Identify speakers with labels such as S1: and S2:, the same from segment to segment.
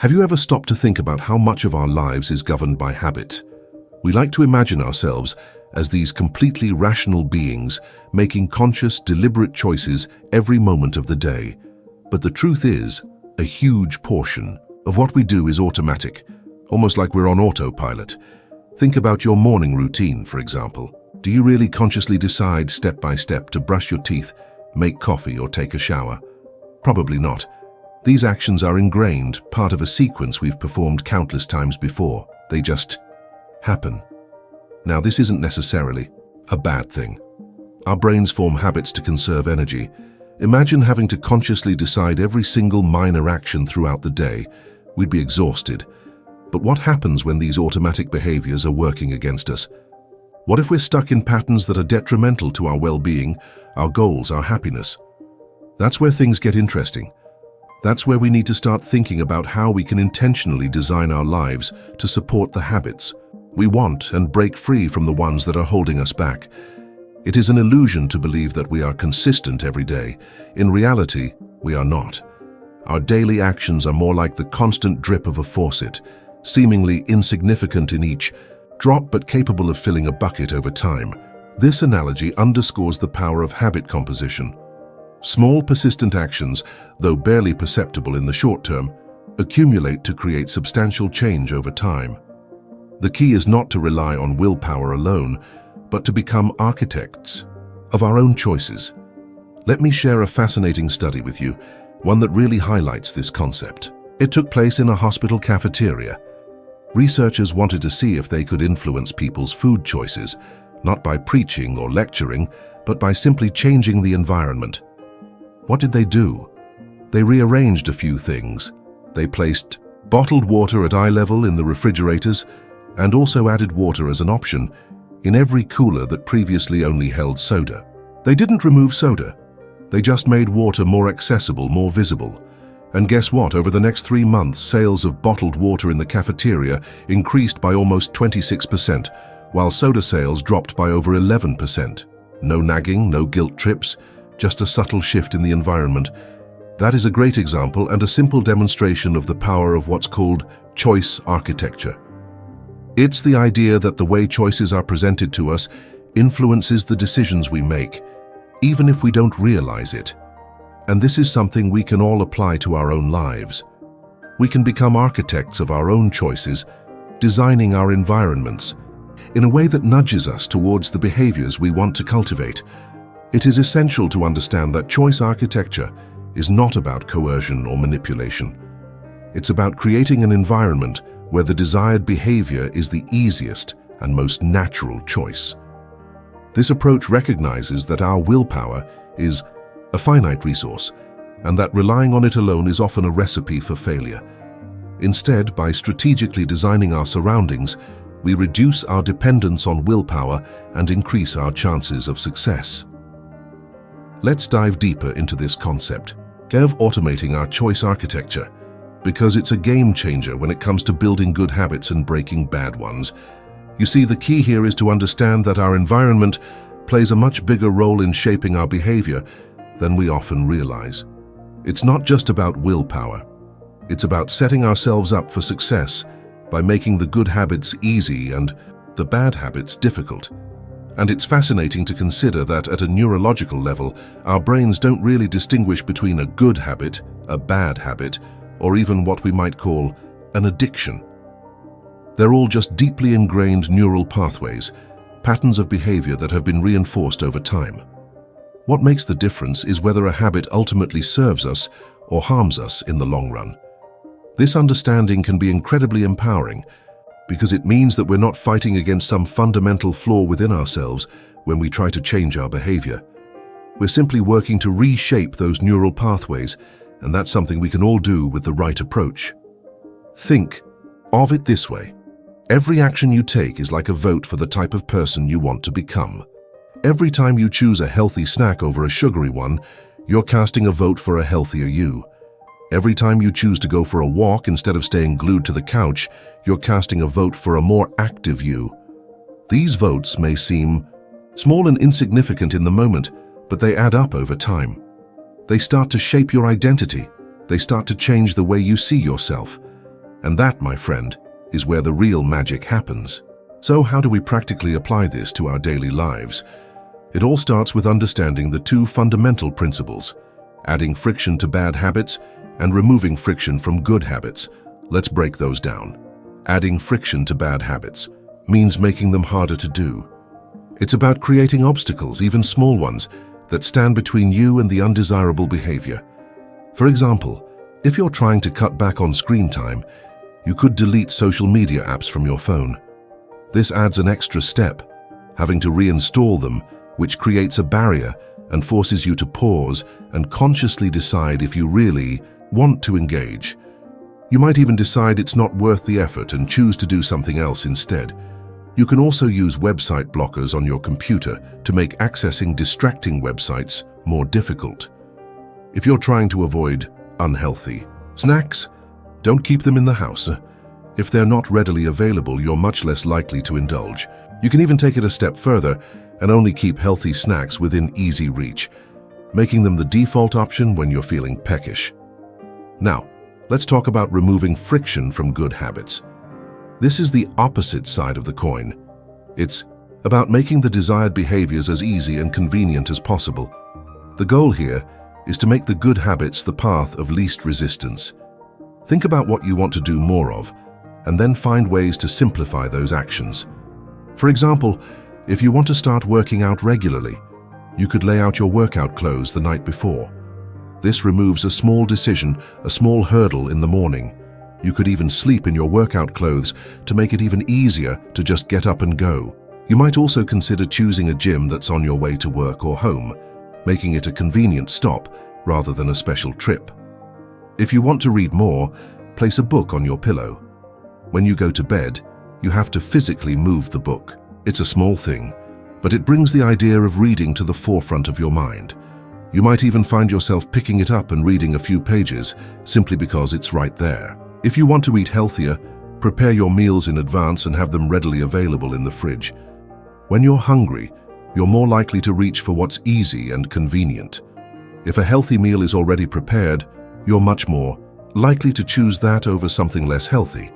S1: Have you ever stopped to think about how much of our lives is governed by habit? We like to imagine ourselves as these completely rational beings making conscious, deliberate choices every moment of the day. But the truth is, a huge portion of what we do is automatic, almost like we're on autopilot. Think about your morning routine, for example. Do you really consciously decide step by step to brush your teeth, make coffee, or take a shower? Probably not. These actions are ingrained, part of a sequence we've performed countless times before. They just happen. Now, this isn't necessarily a bad thing. Our brains form habits to conserve energy. Imagine having to consciously decide every single minor action throughout the day. We'd be exhausted. But what happens when these automatic behaviors are working against us? What if we're stuck in patterns that are detrimental to our well-being, our goals, our happiness? That's where things get interesting. That's where we need to start thinking about how we can intentionally design our lives to support the habits we want and break free from the ones that are holding us back. It is an illusion to believe that we are consistent every day. In reality, we are not. Our daily actions are more like the constant drip of a faucet, seemingly insignificant in each drop but capable of filling a bucket over time. This analogy underscores the power of habit composition. Small, persistent actions, though barely perceptible in the short term, accumulate to create substantial change over time. The key is not to rely on willpower alone, but to become architects of our own choices. Let me share a fascinating study with you, one that really highlights this concept. It took place in a hospital cafeteria. Researchers wanted to see if they could influence people's food choices, not by preaching or lecturing, but by simply changing the environment. What did they do? They rearranged a few things. They placed bottled water at eye level in the refrigerators and also added water as an option in every cooler that previously only held soda. They didn't remove soda. They just made water more accessible, more visible. And guess what? Over the next 3 months, sales of bottled water in the cafeteria increased by almost 26%, while soda sales dropped by over 11%. No nagging, no guilt trips, just a subtle shift in the environment. That is a great example and a simple demonstration of the power of what's called choice architecture. It's the idea that the way choices are presented to us influences the decisions we make, even if we don't realize it. And this is something we can all apply to our own lives. We can become architects of our own choices, designing our environments in a way that nudges us towards the behaviors we want to cultivate. It is essential to understand that choice architecture is not about coercion or manipulation. It's about creating an environment where the desired behavior is the easiest and most natural choice. This approach recognizes that our willpower is a finite resource, and that relying on it alone is often a recipe for failure. Instead, by strategically designing our surroundings, we reduce our dependence on willpower and increase our chances of success. Let's dive deeper into this concept of automating our choice architecture, because it's a game changer when it comes to building good habits and breaking bad ones. You see, the key here is to understand that our environment plays a much bigger role in shaping our behavior than we often realize. It's not just about willpower. It's about setting ourselves up for success by making the good habits easy and the bad habits difficult. And it's fascinating to consider that at a neurological level, our brains don't really distinguish between a good habit, a bad habit, or even what we might call an addiction. They're all just deeply ingrained neural pathways, patterns of behavior that have been reinforced over time. What makes the difference is whether a habit ultimately serves us or harms us in the long run. This understanding can be incredibly empowering because it means that we're not fighting against some fundamental flaw within ourselves when we try to change our behavior. We're simply working to reshape those neural pathways, and that's something we can all do with the right approach. Think of it this way. Every action you take is like a vote for the type of person you want to become. Every time you choose a healthy snack over a sugary one, you're casting a vote for a healthier you. Every time you choose to go for a walk instead of staying glued to the couch, you're casting a vote for a more active you. These votes may seem small and insignificant in the moment, but they add up over time. They start to shape your identity. They start to change the way you see yourself. And that, my friend, is where the real magic happens. So how do we practically apply this to our daily lives? It all starts with understanding the two fundamental principles: adding friction to bad habits and removing friction from good habits. Let's break those down. Adding friction to bad habits means making them harder to do. It's about creating obstacles, even small ones, that stand between you and the undesirable behavior. For example, if you're trying to cut back on screen time, you could delete social media apps from your phone. This adds an extra step, having to reinstall them, which creates a barrier and forces you to pause and consciously decide if you really want to engage. You might even decide it's not worth the effort and choose to do something else instead. You can also use website blockers on your computer to make accessing distracting websites more difficult. If you're trying to avoid unhealthy snacks, don't keep them in the house. If they're not readily available, you're much less likely to indulge. You can even take it a step further and only keep healthy snacks within easy reach, making them the default option when you're feeling peckish. Now, let's talk about removing friction from good habits. This is the opposite side of the coin. It's about making the desired behaviors as easy and convenient as possible. The goal here is to make the good habits the path of least resistance. Think about what you want to do more of, and then find ways to simplify those actions. For example, if you want to start working out regularly, you could lay out your workout clothes the night before. This removes a small decision, a small hurdle in the morning. You could even sleep in your workout clothes to make it even easier to just get up and go. You might also consider choosing a gym that's on your way to work or home, making it a convenient stop rather than a special trip. If you want to read more, place a book on your pillow. When you go to bed, you have to physically move the book. It's a small thing, but it brings the idea of reading to the forefront of your mind. You might even find yourself picking it up and reading a few pages simply because it's right there. If you want to eat healthier, prepare your meals in advance and have them readily available in the fridge. When you're hungry, you're more likely to reach for what's easy and convenient. If a healthy meal is already prepared, you're much more likely to choose that over something less healthy.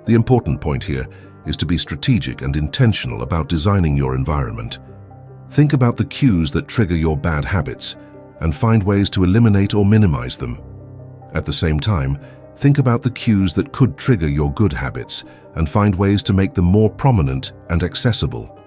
S1: The important point here is to be strategic and intentional about designing your environment. Think about the cues that trigger your bad habits and find ways to eliminate or minimize them. At the same time, think about the cues that could trigger your good habits and find ways to make them more prominent and accessible.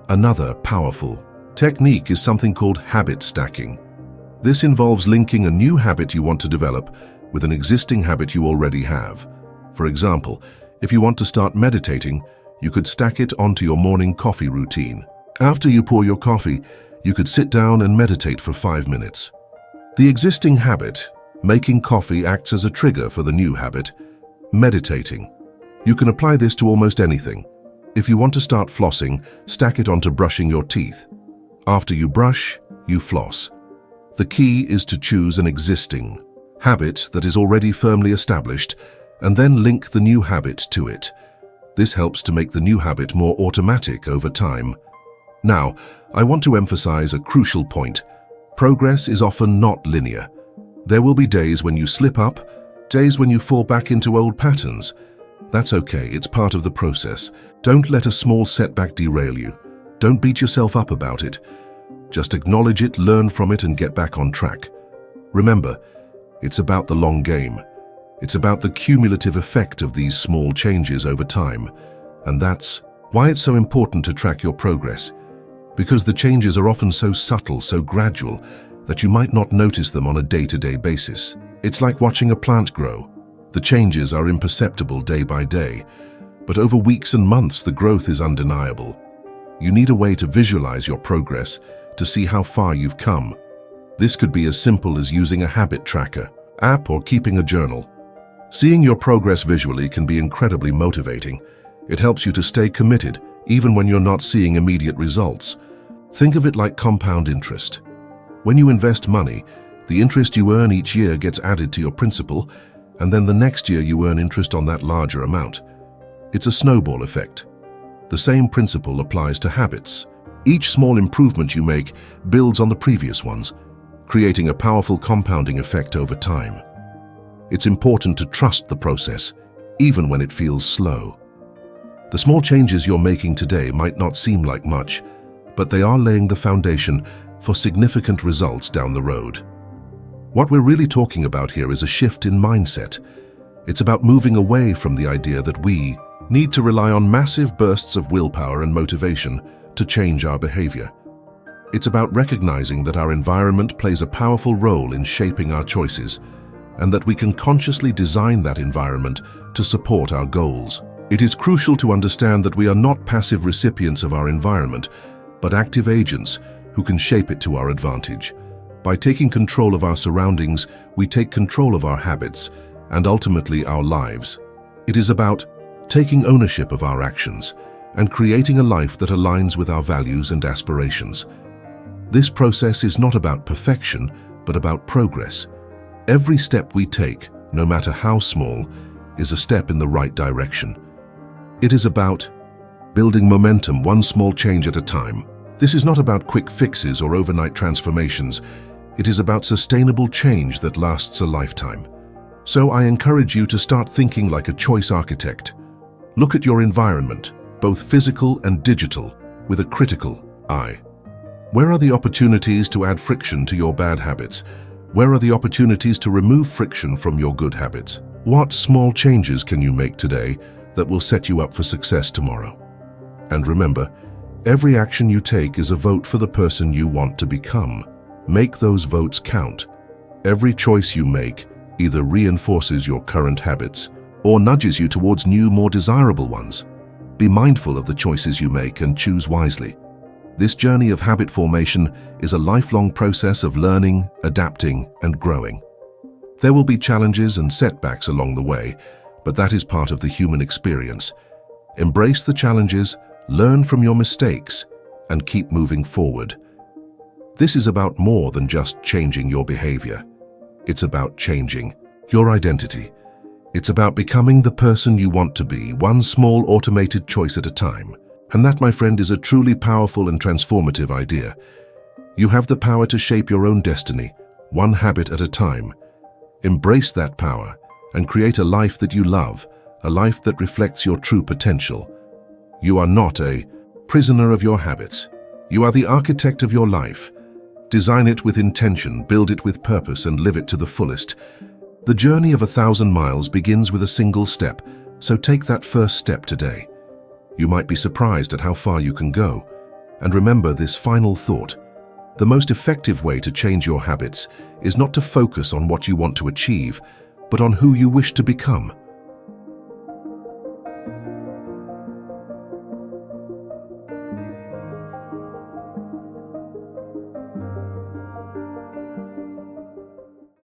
S1: Another powerful technique is something called habit stacking. This involves linking a new habit you want to develop with an existing habit you already have. For example, if you want to start meditating, you could stack it onto your morning coffee routine. After you pour your coffee, you could sit down and meditate for 5 minutes. The existing habit, making coffee, acts as a trigger for the new habit, meditating. You can apply this to almost anything. If you want to start flossing, stack it onto brushing your teeth. After you brush, you floss. The key is to choose an existing habit that is already firmly established and then link the new habit to it. This helps to make the new habit more automatic over time. Now, I want to emphasize a crucial point. Progress is often not linear. There will be days when you slip up, days when you fall back into old patterns. That's okay, it's part of the process. Don't let a small setback derail you. Don't beat yourself up about it. Just acknowledge it, learn from it, and get back on track. Remember, it's about the long game. It's about the cumulative effect of these small changes over time. And that's why it's so important to track your progress. Because the changes are often so subtle, so gradual, that you might not notice them on a day-to-day basis. It's like watching a plant grow. The changes are imperceptible day by day, but over weeks and months the growth is undeniable. You need a way to visualize your progress, to see how far you've come. This could be as simple as using a habit tracker app or keeping a journal. Seeing your progress visually can be incredibly motivating. It helps you to stay committed, even when you're not seeing immediate results. Think of it like compound interest. When you invest money, the interest you earn each year gets added to your principal, and then the next year you earn interest on that larger amount. It's a snowball effect. The same principle applies to habits. Each small improvement you make builds on the previous ones, creating a powerful compounding effect over time. It's important to trust the process, even when it feels slow. The small changes you're making today might not seem like much, but they are laying the foundation for significant results down the road. What we're really talking about here is a shift in mindset. It's about moving away from the idea that we need to rely on massive bursts of willpower and motivation to change our behavior. It's about recognizing that our environment plays a powerful role in shaping our choices, and that we can consciously design that environment to support our goals. It is crucial to understand that we are not passive recipients of our environment, but active agents who can shape it to our advantage. By taking control of our surroundings, we take control of our habits and ultimately our lives. It is about taking ownership of our actions and creating a life that aligns with our values and aspirations. This process is not about perfection, but about progress. Every step we take, no matter how small, is a step in the right direction. It is about building momentum, one small change at a time. This is not about quick fixes or overnight transformations. It is about sustainable change that lasts a lifetime. So I encourage you to start thinking like a choice architect. Look at your environment, both physical and digital, with a critical eye. Where are the opportunities to add friction to your bad habits? Where are the opportunities to remove friction from your good habits? What small changes can you make today that will set you up for success tomorrow? And remember, every action you take is a vote for the person you want to become. Make those votes count. Every choice you make either reinforces your current habits or nudges you towards new, more desirable ones. Be mindful of the choices you make and choose wisely. This journey of habit formation is a lifelong process of learning, adapting, and growing. There will be challenges and setbacks along the way, but that is part of the human experience. Embrace the challenges, learn from your mistakes, and keep moving forward. This is about more than just changing your behavior. It's about changing your identity. It's about becoming the person you want to be, one small automated choice at a time. And that, my friend, is a truly powerful and transformative idea. You have the power to shape your own destiny, one habit at a time. Embrace that power and create a life that you love, a life that reflects your true potential. You are not a prisoner of your habits. You are the architect of your life. Design it with intention, build it with purpose, and live it to the fullest. The journey of 1,000 miles begins with a single step, so take that first step today. You might be surprised at how far you can go. And remember this final thought. The most effective way to change your habits is not to focus on what you want to achieve, but on who you wish to become.